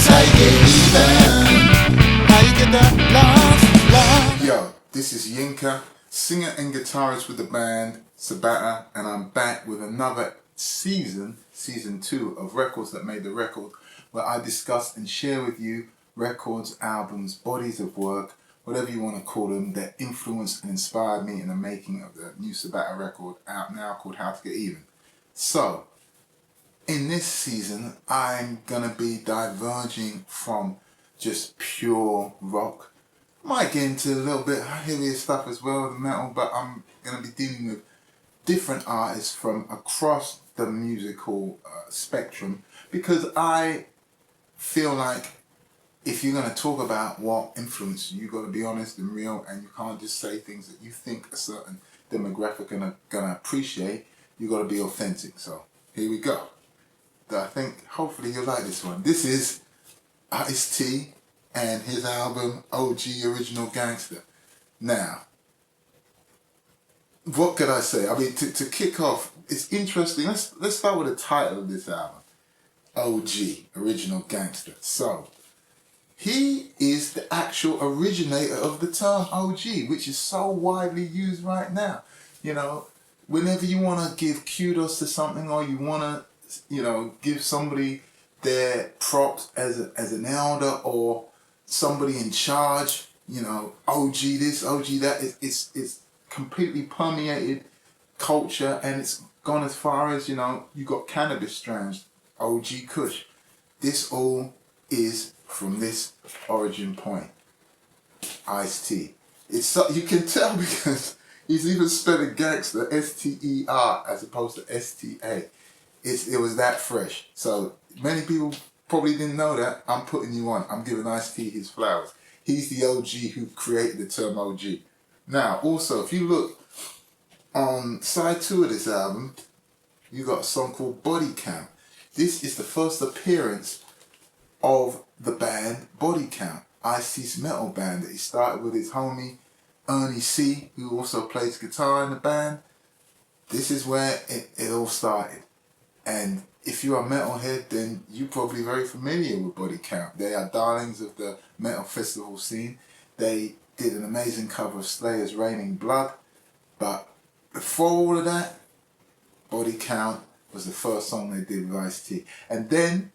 how you get even. How you get that love. Yo, this is Yinka, singer and guitarist with the band Sabatta, and I'm back with another season 2 of Records That Made the Record, where I discuss and share with you records, albums, bodies of work, whatever you want to call them, that influenced and inspired me in the making of the new Sabatta record out now called How to Get Even. So, in this season, I'm going to be diverging from just pure rock. Might get into a little bit heavier stuff as well, the metal, but I'm going to be dealing with different artists from across the musical spectrum, because I feel like if you're going to talk about what influenced you, you've got to be honest and real, and you can't just say things that you think a certain demographic are going to appreciate. You've got to be authentic. So here we go. I think hopefully you'll like this one. This is Icet and his album OG Original Gangster. Now, what could I say? I mean, to kick off, it's interesting. Let's start with the title of this album, OG Original Gangster. So, he is the actual originator of the term OG, which is so widely used right now. You know, whenever you want to give kudos to something, or you want to, you know, give somebody their props as an elder or somebody in charge, you know, OG this, OG that, it's completely permeated culture, and it's gone as far as, you know, you got cannabis strands, OG Kush. This all is from this origin point, Icet. It's so, you can tell because he's even spelling gangster S-T-E-R as opposed to S-T-A. It was that fresh. So many people probably didn't know that. I'm putting you on. I'm giving Icet his flowers. He's the OG who created the term OG. Now, also, if you look on side 2 of this album, you got a song called Bodycount. This is the first appearance of the band Bodycount, Icet's metal band that he started with his homie Ernie C, who also plays guitar in the band. This is where it all started. And if you're a metalhead, then you're probably very familiar with Bodycount. They are darlings of the metal festival scene. They did an amazing cover of Slayer's Raining Blood. But before all of that, Bodycount was the first song they did with Icet. And then,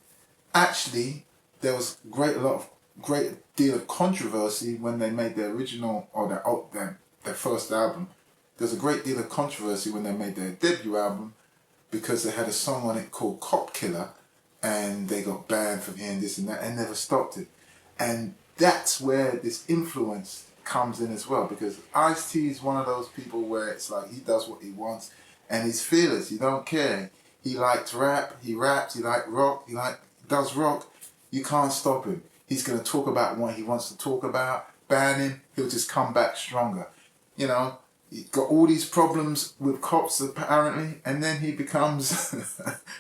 actually, there was great deal of controversy when they made their original, or their first album. There's a great deal of controversy when they made their debut album, because they had a song on it called Cop Killer, and they got banned from hearing this and that, and never stopped it. And that's where this influence comes in as well, because Icet is one of those people where it's like he does what he wants, and he's fearless. He don't care. He likes rap. He raps. He likes rock. He does rock. You can't stop him. He's going to talk about what he wants to talk about. Ban him, he'll just come back stronger. You know, he got all these problems with cops apparently, and then he becomes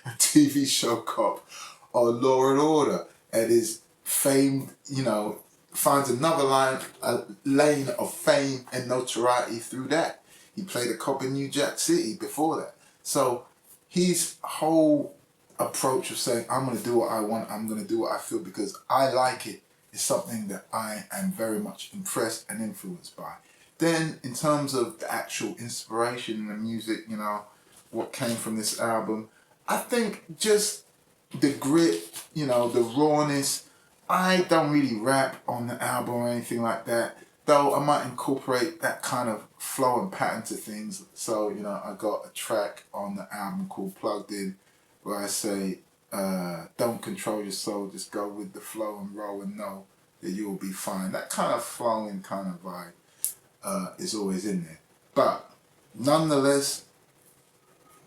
a TV show cop or Law and Order, and is famed, you know, finds another lane of fame and notoriety through that. He played a cop in New Jack City before that. So his whole approach of saying, I'm going to do what I want, I'm going to do what I feel because I like it, is something that I am very much impressed and influenced by. Then, in terms of the actual inspiration in the music, you know, what came from this album, I think just the grit, you know, the rawness. I don't really rap on the album or anything like that, though I might incorporate that kind of flow and pattern to things. So, you know, I got a track on the album called Plugged In, where I say, don't control your soul, just go with the flow and roll and know that you'll be fine. That kind of flowing kind of vibe is always in there. But nonetheless,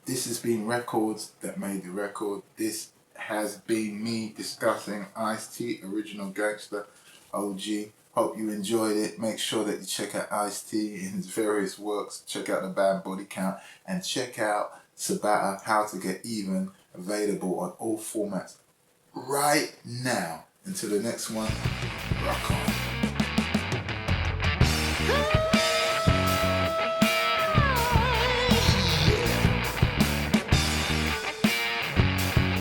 this has been Records That Made the Record. This has been me discussing Icet, Original Gangster, OG. Hope you enjoyed it. Make sure that you check out Icet in his various works. Check out the band Bodycount, and check out Sabatta, How to Get Even, available on all formats right now. Until the next one, rock on.